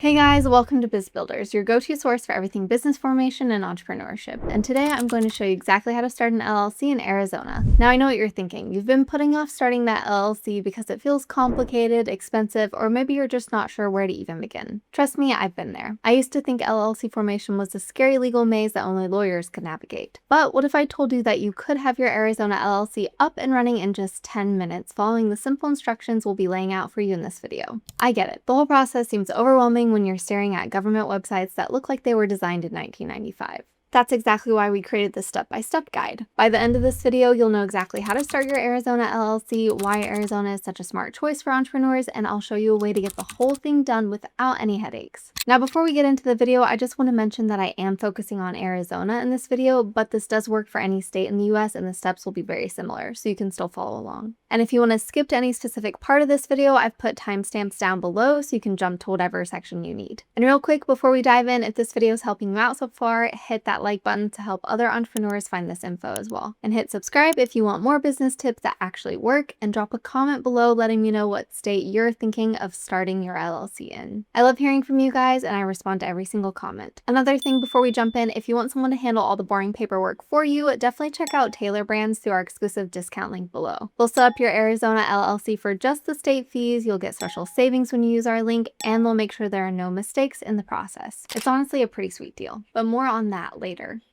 Hey guys, welcome to Biz Builders, your go-to source for everything business formation and entrepreneurship. And today I'm going to show you exactly how to start an LLC in Arizona. Now I know what you're thinking. You've been putting off starting that LLC because it feels complicated, expensive, or maybe you're just not sure where to even begin. Trust me, I've been there. I used to think LLC formation was a scary legal maze that only lawyers could navigate. But what if I told you that you could have your Arizona LLC up and running in just 10 minutes following the simple instructions we'll be laying out for you in this video? I get it. The whole process seems overwhelming when you're staring at government websites that look like they were designed in 1995. That's exactly why we created this step-by-step guide. By the end of this video, you'll know exactly how to start your Arizona LLC, why Arizona is such a smart choice for entrepreneurs, and I'll show you a way to get the whole thing done without any headaches. Now, before we get into the video, I just want to mention that I am focusing on Arizona in this video, but this does work for any state in the US and the steps will be very similar, so you can still follow along. And if you want to skip to any specific part of this video, I've put timestamps down below so you can jump to whatever section you need. And real quick, before we dive in, if this video is helping you out so far, hit that like button to help other entrepreneurs find this info as well. And hit subscribe if you want more business tips that actually work, and drop a comment below letting me know what state you're thinking of starting your LLC in. I love hearing from you guys and I respond to every single comment. Another thing before we jump in, if you want someone to handle all the boring paperwork for you, definitely check out Tailor brands through our exclusive discount link below. We'll set up your Arizona LLC for just the state fees, you'll get special savings when you use our link, and they'll make sure there are no mistakes in the process. It's honestly a pretty sweet deal, but more on that later.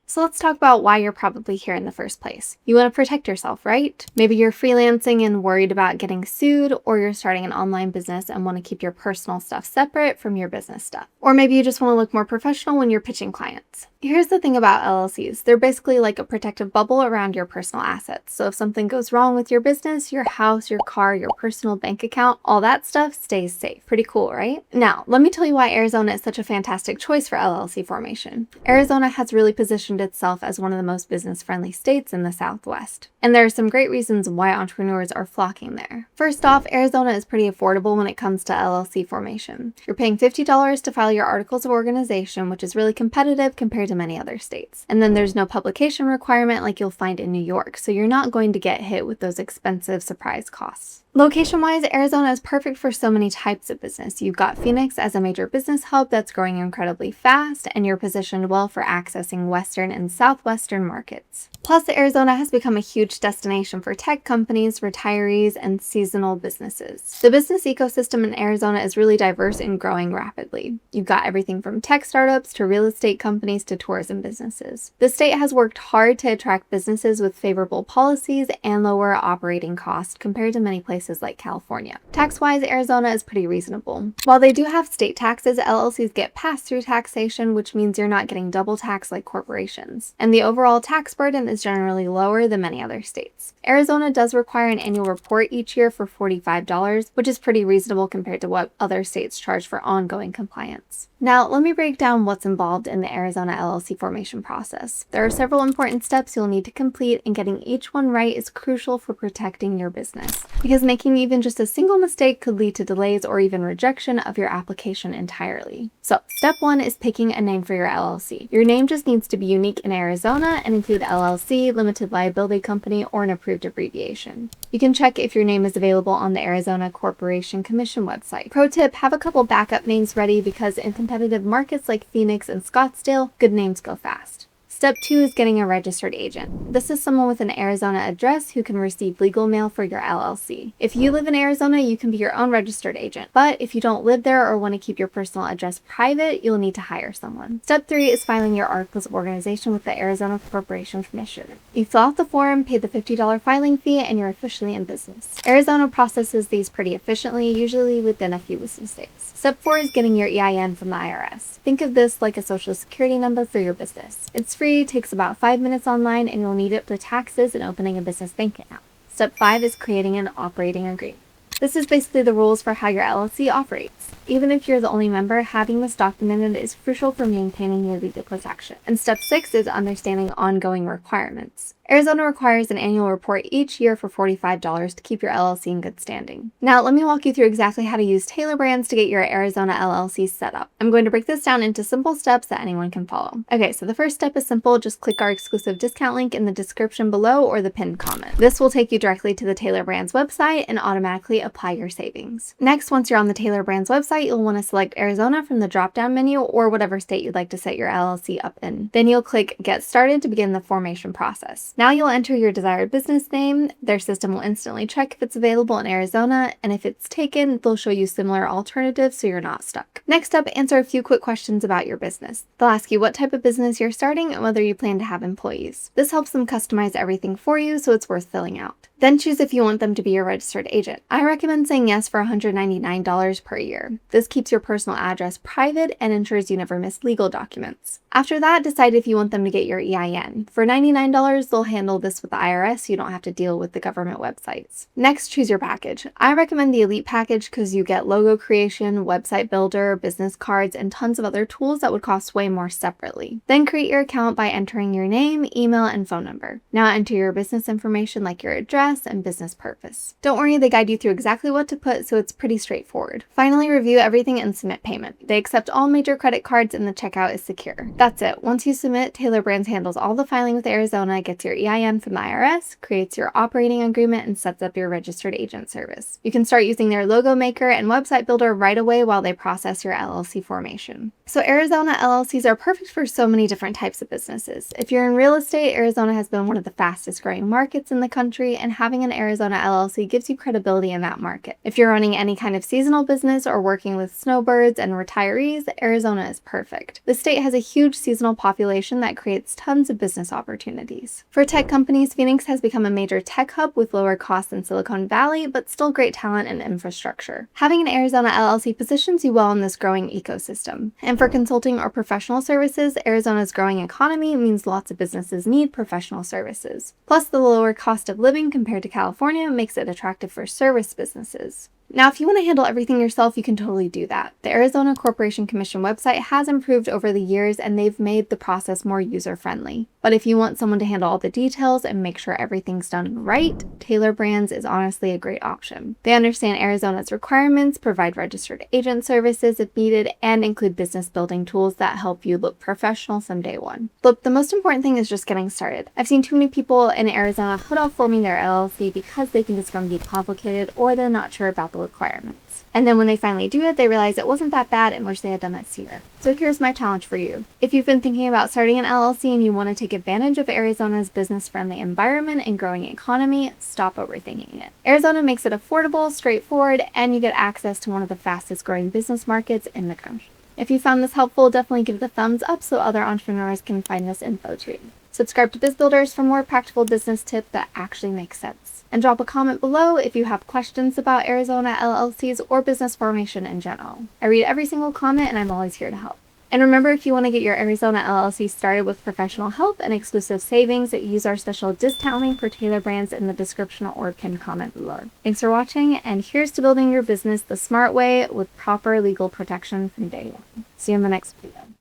So let's talk about why you're probably here in the first place. You want to protect yourself, right? Maybe you're freelancing and worried about getting sued, or you're starting an online business and want to keep your personal stuff separate from your business stuff. Or maybe you just want to look more professional when you're pitching clients. Here's the thing about LLCs. They're basically like a protective bubble around your personal assets. So if something goes wrong with your business, your house, your car, your personal bank account, all that stuff stays safe. Pretty cool, right? Now, let me tell you why Arizona is such a fantastic choice for LLC formation. Arizona has really positioned itself as one of the most business-friendly states in the Southwest. And there are some great reasons why entrepreneurs are flocking there. First off, Arizona is pretty affordable when it comes to LLC formation. You're paying $50 to file your articles of organization, which is really competitive compared to many other states. And then there's no publication requirement like you'll find in New York, so you're not going to get hit with those expensive surprise costs. Location-wise, Arizona is perfect for so many types of business. You've got Phoenix as a major business hub that's growing incredibly fast, and you're positioned well for accessing Western and Southwestern markets. Plus, Arizona has become a huge destination for tech companies, retirees, and seasonal businesses. The business ecosystem in Arizona is really diverse and growing rapidly. You've got everything from tech startups to real estate companies to tourism businesses. The state has worked hard to attract businesses with favorable policies and lower operating costs compared to many places like California. Tax-wise, Arizona is pretty reasonable. While they do have state taxes, LLCs get pass-through taxation, which means you're not getting double tax like corporations. And the overall tax burden is generally lower than many other states. Arizona does require an annual report each year for $45, which is pretty reasonable compared to what other states charge for ongoing compliance. Now, let me break down what's involved in the Arizona LLC formation process. There are several important steps you'll need to complete, and getting each one right is crucial for protecting your business, because making even just a single mistake could lead to delays or even rejection of your application entirely. So, step one is picking a name for your LLC. Your name just needs to be unique in Arizona and include LLC, limited liability company, or an approved abbreviation. You can check if your name is available on the Arizona Corporation Commission website. Pro tip, have a couple backup names ready because in competitive markets like Phoenix and Scottsdale, good names go fast. Step 2 is getting a registered agent. This is someone with an Arizona address who can receive legal mail for your LLC. If you live in Arizona, you can be your own registered agent. But if you don't live there or want to keep your personal address private, you'll need to hire someone. Step 3 is filing your articles of organization with the Arizona Corporation Commission. You fill out the form, pay the $50 filing fee, and you're officially in business. Arizona processes these pretty efficiently, usually within a few business days. Step 4 is getting your EIN from the IRS. Think of this like a social security number for your business. It's free, takes about 5 minutes online, and you'll need it for taxes and opening a business bank account. Step 5 is creating an operating agreement. This is basically the rules for how your LLC operates. Even if you're the only member, having this documented is crucial for maintaining your legal protection. And step 6 is understanding ongoing requirements. Arizona requires an annual report each year for $45 to keep your LLC in good standing. Now, let me walk you through exactly how to use Tailor brands to get your Arizona LLC set up. I'm going to break this down into simple steps that anyone can follow. Okay, so the first step is simple. Just click our exclusive discount link in the description below or the pinned comment. This will take you directly to the Tailor Brands website and automatically apply your savings. Next, once you're on the Tailor Brands website, you'll want to select Arizona from the drop-down menu or whatever state you'd like to set your LLC up in. Then you'll click Get Started to begin the formation process. Now you'll enter your desired business name. Their system will instantly check if it's available in Arizona, and if it's taken, they'll show you similar alternatives so you're not stuck. Next up, answer a few quick questions about your business. They'll ask you what type of business you're starting and whether you plan to have employees. This helps them customize everything for you, so it's worth filling out. Then choose if you want them to be your registered agent. I recommend saying yes for $199 per year. This keeps your personal address private and ensures you never miss legal documents. After that, decide if you want them to get your EIN. For $99, they'll handle this with the IRS, so you don't have to deal with the government websites. Next, choose your package. I recommend the Elite package because you get logo creation, website builder, business cards, and tons of other tools that would cost way more separately. Then create your account by entering your name, email, and phone number. Now enter your business information like your address and business purpose. Don't worry, they guide you through exactly what to put, so it's pretty straightforward. Finally, review everything and submit payment. They accept all major credit cards and the checkout is secure. That's it. Once you submit, Tailor Brands handles all the filing with Arizona, gets your EIN from the IRS, creates your operating agreement, and sets up your registered agent service. You can start using their logo maker and website builder right away while they process your LLC formation. So Arizona LLCs are perfect for so many different types of businesses. If you're in real estate, Arizona has been one of the fastest growing markets in the country, and having an Arizona LLC gives you credibility in that market. If you're running any kind of seasonal business or working with snowbirds and retirees, Arizona is perfect. The state has a huge seasonal population that creates tons of business opportunities. For tech companies, Phoenix has become a major tech hub with lower costs than Silicon Valley, but still great talent and infrastructure. Having an Arizona LLC positions you well in this growing ecosystem. And for consulting or professional services, Arizona's growing economy means lots of businesses need professional services. Plus, the lower cost of living compared to California makes it attractive for service businesses. Now, if you want to handle everything yourself, you can totally do that. The Arizona Corporation Commission website has improved over the years, and they've made the process more user-friendly. But if you want someone to handle all the details and make sure everything's done right, Tailor Brands is honestly a great option. They understand Arizona's requirements, provide registered agent services if needed, and include business building tools that help you look professional from day one. Look, the most important thing is just getting started. I've seen too many people in Arizona put off forming their LLC because they think it's going to be complicated or they're not sure about the requirements. And then when they finally do it, they realize it wasn't that bad and wish they had done it sooner. So here's my challenge for you. If you've been thinking about starting an LLC and you want to take advantage of Arizona's business-friendly environment and growing economy, stop overthinking it. Arizona makes it affordable, straightforward, and you get access to one of the fastest growing business markets in the country. If you found this helpful, definitely give it a thumbs up so other entrepreneurs can find this info too. Subscribe to BizBuilders for more practical business tips that actually make sense. And drop a comment below if you have questions about Arizona LLCs or business formation in general. I read every single comment and I'm always here to help. And remember, if you want to get your Arizona LLC started with professional help and exclusive savings, use our special discount link for Tailor Brands in the description or pinned comment below. Thanks for watching, and here's to building your business the smart way with proper legal protection from day one. See you in the next video.